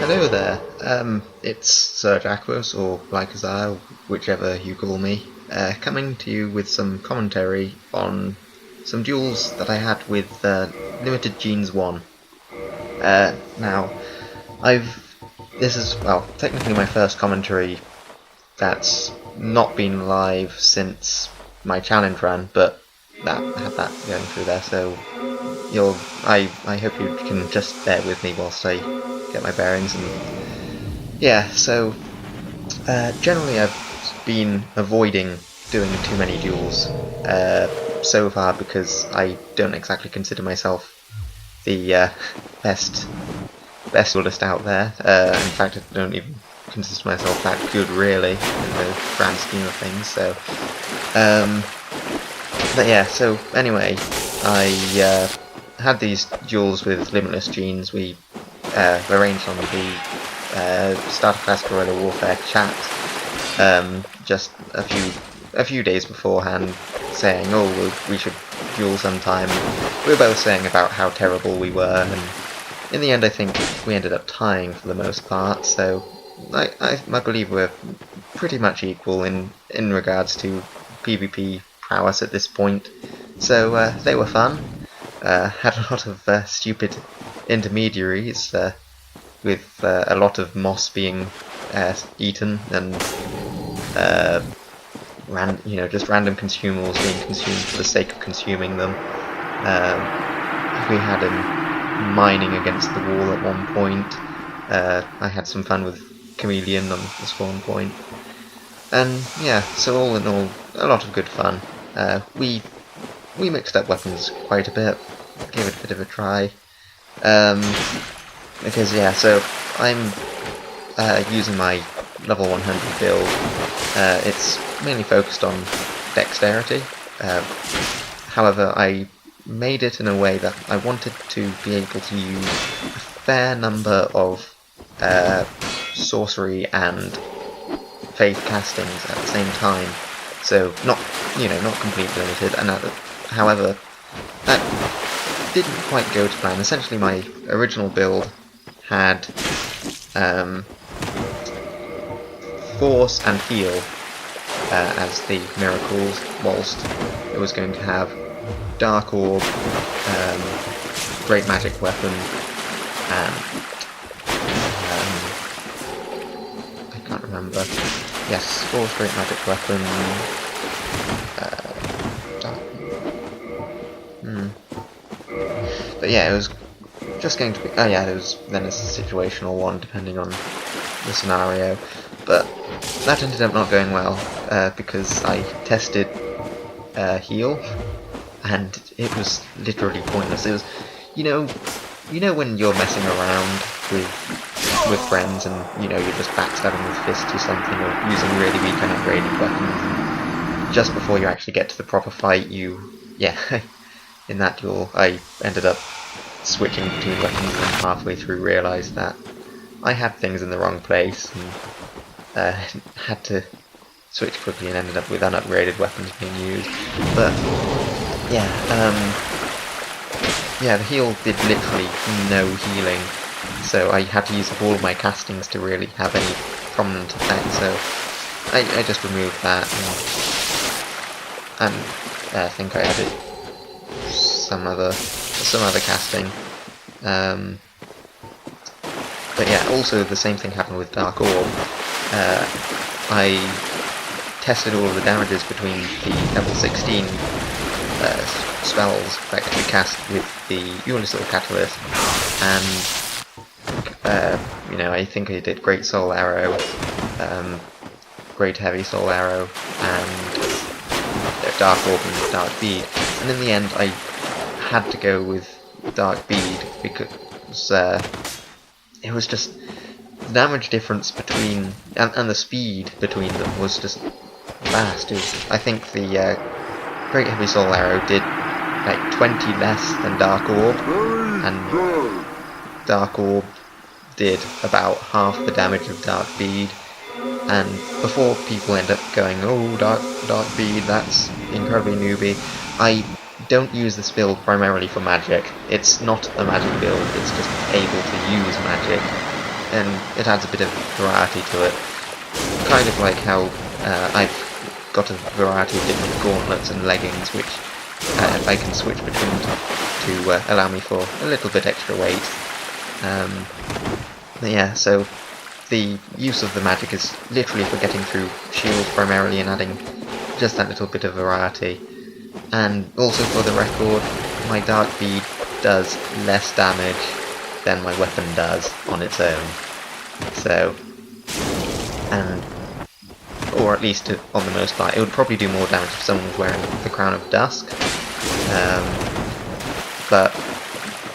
Hello there, it's Sir Aquos, or Lycazar, whichever you call me, coming to you with some commentary on some duels that I had with Limited Genes 1. Now, this is, well, technically my first commentary that's not been live since my challenge run, but that had that going through there, so I hope you can just bear with me whilst I get my bearings. And yeah, so generally I've been avoiding doing too many duels so far because I don't exactly consider myself the best duelist out there. In fact, I don't even consider myself that good really in the grand scheme of things. So, but yeah. So anyway, I had these duels with Limitless Genes. We arranged on the Starter Class Guerrilla Warfare chat just a few days beforehand, saying, "Oh, we should duel sometime." We were both saying about how terrible we were, and in the end, I think we ended up tying for the most part. So I believe we're pretty much equal in regards to PvP prowess at this point. So they were fun. Had a lot of stupid intermediaries with a lot of moss being eaten and just random consumables being consumed for the sake of consuming them. We had him mining against the wall at one point. I had some fun with Chameleon on the spawn point. And yeah, so all in all, a lot of good fun. We mixed up weapons quite a bit, gave it a bit of a try. Because yeah, so I'm using my level 100 build. It's mainly focused on dexterity. However, I made it in a way that I wanted to be able to use a fair number of sorcery and faith castings at the same time. So not completely limited. And however, that didn't quite go to plan. Essentially, my original build had Force and Heal as the miracles, whilst it was going to have Dark Orb, Great Magic Weapon, and I can't remember. Yes, Force, Great Magic Weapon. But yeah, it was just going to be. Oh yeah, there was then a situational one depending on the scenario, but that ended up not going well because I tested heal, and it was literally pointless. It was, you know when you're messing around with friends and you're just backstabbing with fists or something, or using really weak and upgraded weapons, and just before you actually get to the proper fight, in that duel I ended up switching between weapons and halfway through realised that I had things in the wrong place and had to switch quickly and ended up with unupgraded weapons being used. But yeah, the heal did literally no healing, so I had to use up all of my castings to really have any prominent effect, so I just removed that, and I think I added some other casting. But yeah, also the same thing happened with Dark Orb. I tested all of the damages between the level 16 spells effectively cast with the Universal Catalyst, and I think I did Great Soul Arrow, Great Heavy Soul Arrow, and Dark Orb and Dark Bead, and in the end I had to go with Dark Bead because it was just the damage difference between and the speed between them was just vast. I think the Great Heavy Soul Arrow did like 20 less than Dark Orb, and Dark Orb did about half the damage of Dark Bead. And before people end up going, "Oh, Dark Bead, that's incredibly newbie," I don't use this build primarily for magic. It's not a magic build, it's just able to use magic. and it adds a bit of variety to it. Kind of like how I've got a variety of different gauntlets and leggings, which I can switch between to allow me for a little bit extra weight. Yeah, so the use of the magic is literally for getting through shields primarily and adding just that little bit of variety. And also for the record, my Dark Bead does less damage than my weapon does on its own. So, or at least on the most part, it would probably do more damage if someone was wearing the Crown of Dusk. But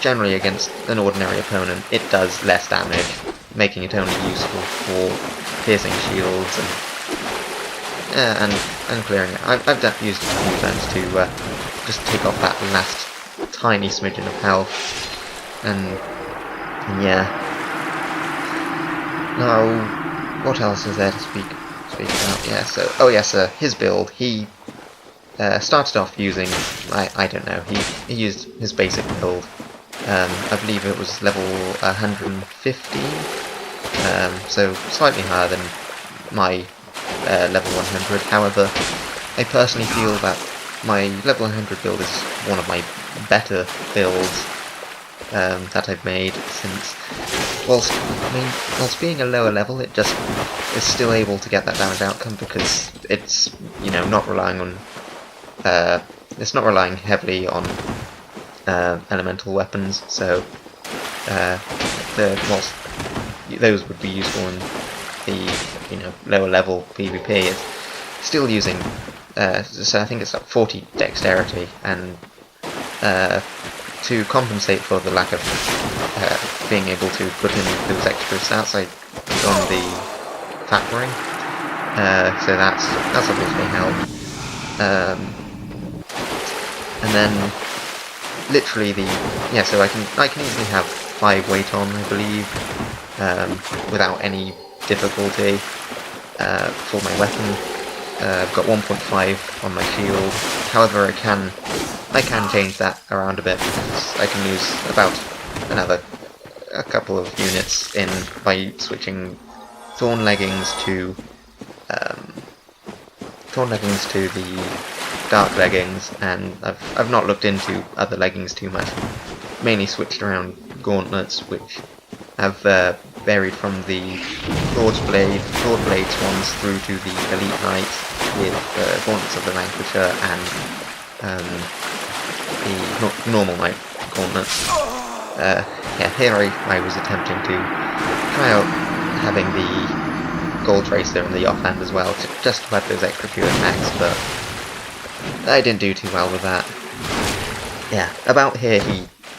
generally against an ordinary opponent, it does less damage, making it only useful for piercing shields and clearing it. I've used it a few times to just take off that last tiny smidgen of health, and yeah. Now, what else is there to speak about? Yeah, so his build. He started off using, I don't know, he used his basic build. I believe it was level 115, so slightly higher than my level 100. However, I personally feel that my level 100 build is one of my better builds that I've made, since whilst being a lower level, it just is still able to get that damage outcome because it's, you know, not relying on it's not relying heavily on elemental weapons, so whilst those would be useful in the, you know, lower level PvP, it's still using so I think it's like 40 dexterity, and to compensate for the lack of being able to put in those extra stats, I put on the fat ring, so that's obviously helped. And then literally so I can easily have 5 weight on, I believe, without any difficulty for my weapon. I've got 1.5 on my shield. However, I can change that around a bit because I can lose about a couple of units in by switching thorn leggings to the dark leggings, and I've not looked into other leggings too much. Mainly switched around gauntlets, which have varied from the Lord Blades ones through to the Elite Knights with gauntlets of the Vanquisher and the normal Knight gauntlets. Here I was attempting to try out having the Gold Tracer and the offhand as well, just to add those extra few attacks, but I didn't do too well with that. Yeah, about here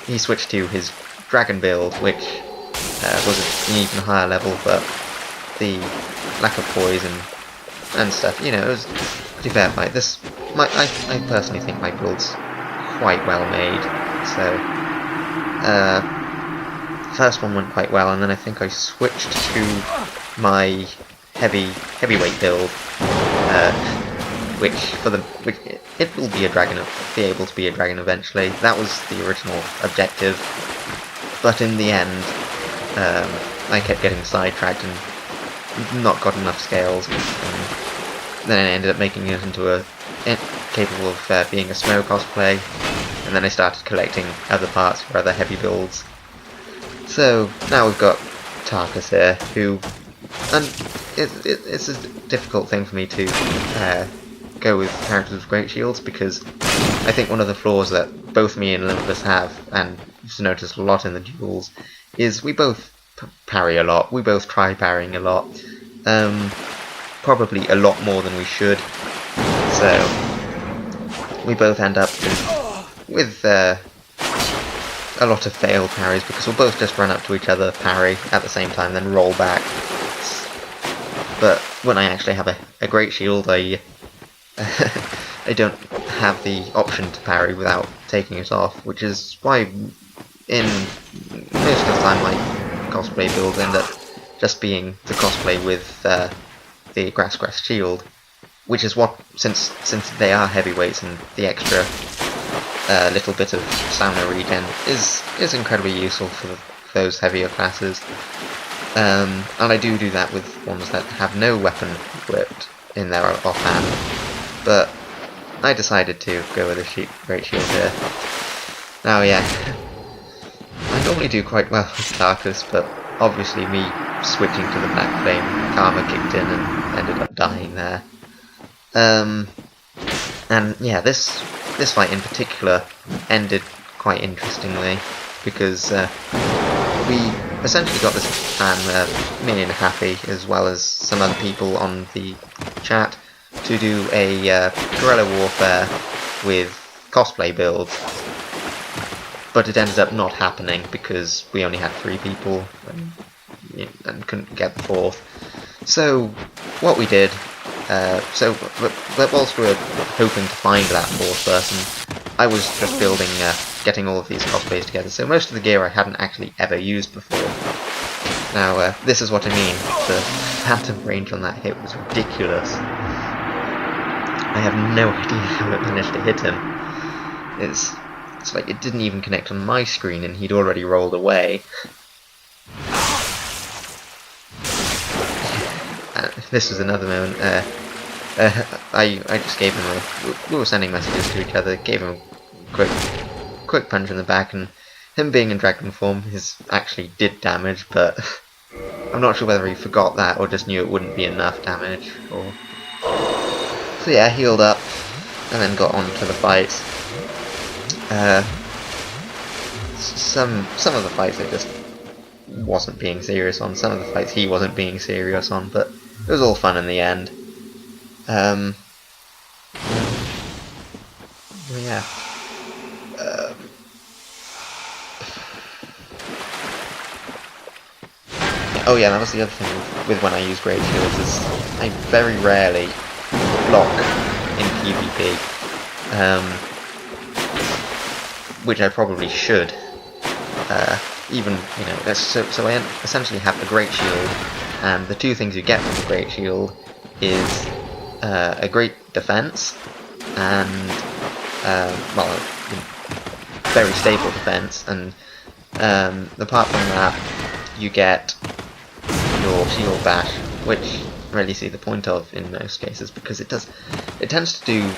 he switched to his Dragon build, which was an even higher level, but the lack of poison and stuff, you know, it was pretty fair fight. I personally think my build's quite well made, so first one went quite well, and then I think I switched to my heavyweight build, which it will be able to be a dragon eventually. That was the original objective, but in the end, I kept getting sidetracked and not got enough scales, and then I ended up making it into capable of being a snow cosplay, and then I started collecting other parts for other heavy builds. So now we've got Tarkus here, and it's a difficult thing for me to go with characters with great shields, because I think one of the flaws that both me and Limitless have, and you've noticed a lot in the duels, is we both parry a lot. We both try parrying a lot, probably a lot more than we should. So we both end up with a lot of failed parries, because we'll both just run up to each other, parry at the same time, then roll back. But when I actually have a great shield, I don't have the option to parry without taking it off, which is why in most of the time my cosplay builds end up just being the cosplay with the grass shield, which is what, since they are heavyweights and the extra little bit of stamina regen is incredibly useful for those heavier classes. And I do that with ones that have no weapon equipped in their offhand, but I decided to go with a Great Shield here. Now yeah, I normally do quite well with Darkus, but obviously me switching to the Black Flame, Karma kicked in and ended up dying there. And yeah, this fight in particular ended quite interestingly, because we essentially got this plan, me and Happy, as well as some other people on the chat, to do a guerrilla warfare with cosplay builds. But it ended up not happening because we only had 3 people and couldn't get the 4th. So what we did, whilst we were hoping to find that 4th person, I was just building, getting all of these cosplays together. So most of the gear I hadn't actually ever used before. Now this is what I mean. The phantom range on that hit was ridiculous. I have no idea how it managed to hit him. It's like it didn't even connect on my screen and he'd already rolled away. This was another moment. I just gave him we were sending messages to each other, gave him a quick punch in the back, and him being in dragon form, his actually did damage, but I'm not sure whether he forgot that or just knew it wouldn't be enough damage. So yeah, healed up, and then got on to the fights. Some of the fights I just wasn't being serious on, some of the fights he wasn't being serious on, but it was all fun in the end. Yeah. Oh yeah, that was the other thing with when I use Great Shields, is I very rarely block in PvP, which I probably should. Even, you know, so I essentially have the Great Shield, and the 2 things you get from the Great Shield is a great defense and well, very stable defense, and apart from that, you get your shield bash, which I really see the point of in most cases, because it tends to do.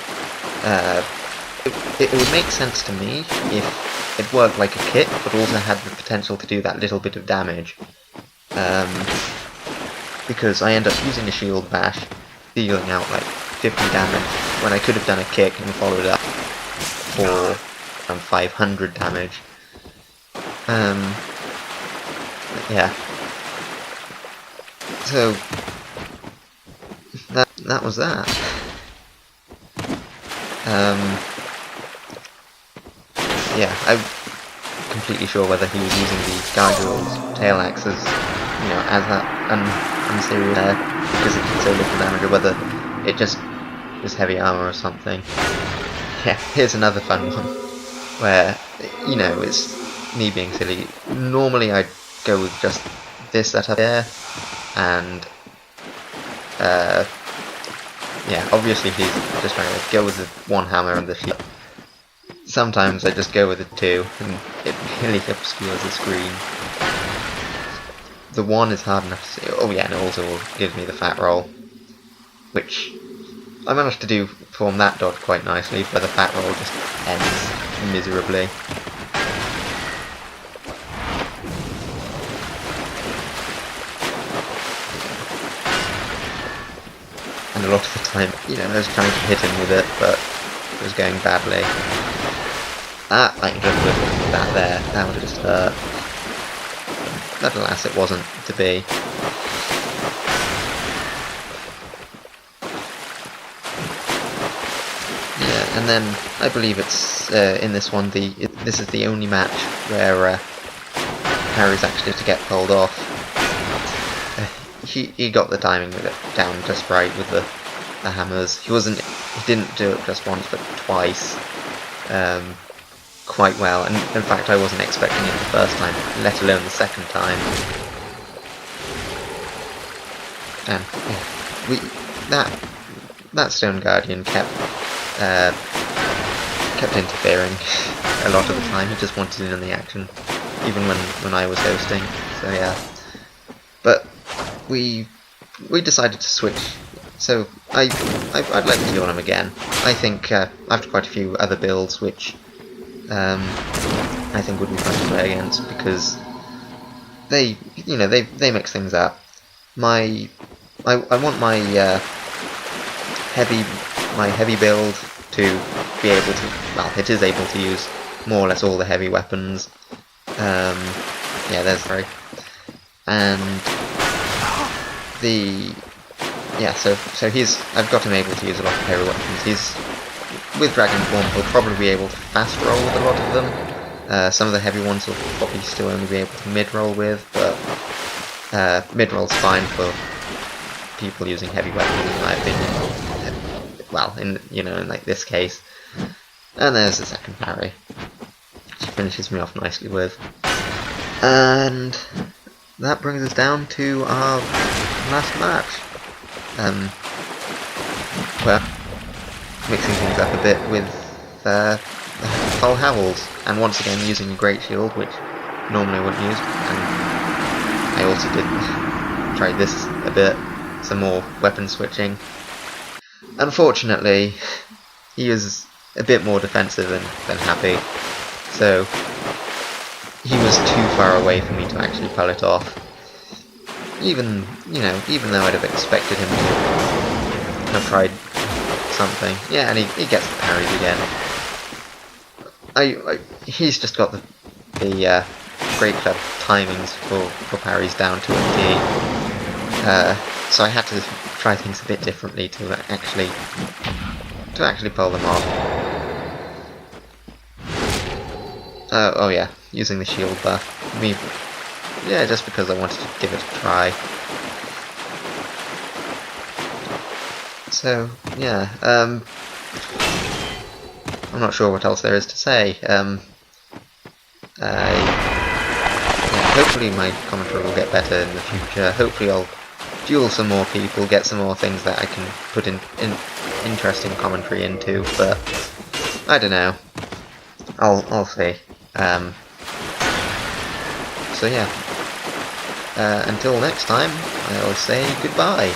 It would make sense to me if it worked like a kit, but also had the potential to do that little bit of damage. Because I end up using a shield bash, dealing out like 50 damage, when I could have done a kick and followed up for around 500 damage. Yeah. So that was that. Yeah, I'm completely sure whether he was using the gargoyle's tail axe as, you know, as that unserious there because it did so little damage, or whether it just was heavy armor or something. Yeah, here's another fun one where, you know, it's me being silly. Normally I'd go with just this setup here, and yeah, obviously he's just trying to go with the 1 hammer and the shield. Sometimes I just go with the 2, and it really obscures the screen. The 1 is hard enough to see. Oh yeah, and it also gives me the fat roll, which I managed to do perform that dodge quite nicely, but the fat roll just ends miserably. And a lot of the time, you know, I was trying to hit him with it, but it was going badly. That, I could have with that there, that would have just hurt. But alas, it wasn't to be. Yeah, and then I believe it's in this one, this is the only match where Harry's actually to get pulled off. He got the timing of it down just right with the hammers. He didn't do it just once, but twice. Quite well, and in fact I wasn't expecting it the first time, let alone the second time. And yeah, that Stone Guardian kept interfering a lot of the time. He just wanted in on the action, even when I was hosting. So yeah, but we decided to switch. So I'd like to duel him again. I think after quite a few other builds, which I think would be fun to play against, because they mix things up. I want my heavy build to be able to, well, it is able to use more or less all the heavy weapons. Yeah, there's three. And so I've got him able to use a lot of heavy weapons. He's, with Dragon Form, he'll probably be able to fast roll with a lot of them. Some of the heavy ones will probably still only be able to mid roll with, but mid roll's fine for people using heavy weapons, in my opinion. Well, in like this case. And there's the second parry, which finishes me off nicely with. And that brings us down to our last match. Well, mixing things up a bit with Hull Howls, and once again using a Great Shield, which normally I wouldn't use, and I also did try this a bit, some more weapon switching. Unfortunately, he was a bit more defensive than happy, so he was too far away for me to actually pull it off. Even though I'd have expected him to have tried something. Yeah, and he gets the parries again. He's just got the Great Club timings for parries down to a T. So I had to try things a bit differently to actually pull them off. Oh yeah, using the shield buff. Yeah, just because I wanted to give it a try. So yeah, I'm not sure what else there is to say. Yeah, hopefully my commentary will get better in the future. Hopefully I'll duel some more people, get some more things that I can put in interesting commentary into. But I don't know. I'll see. So yeah. Until next time, I'll say goodbye.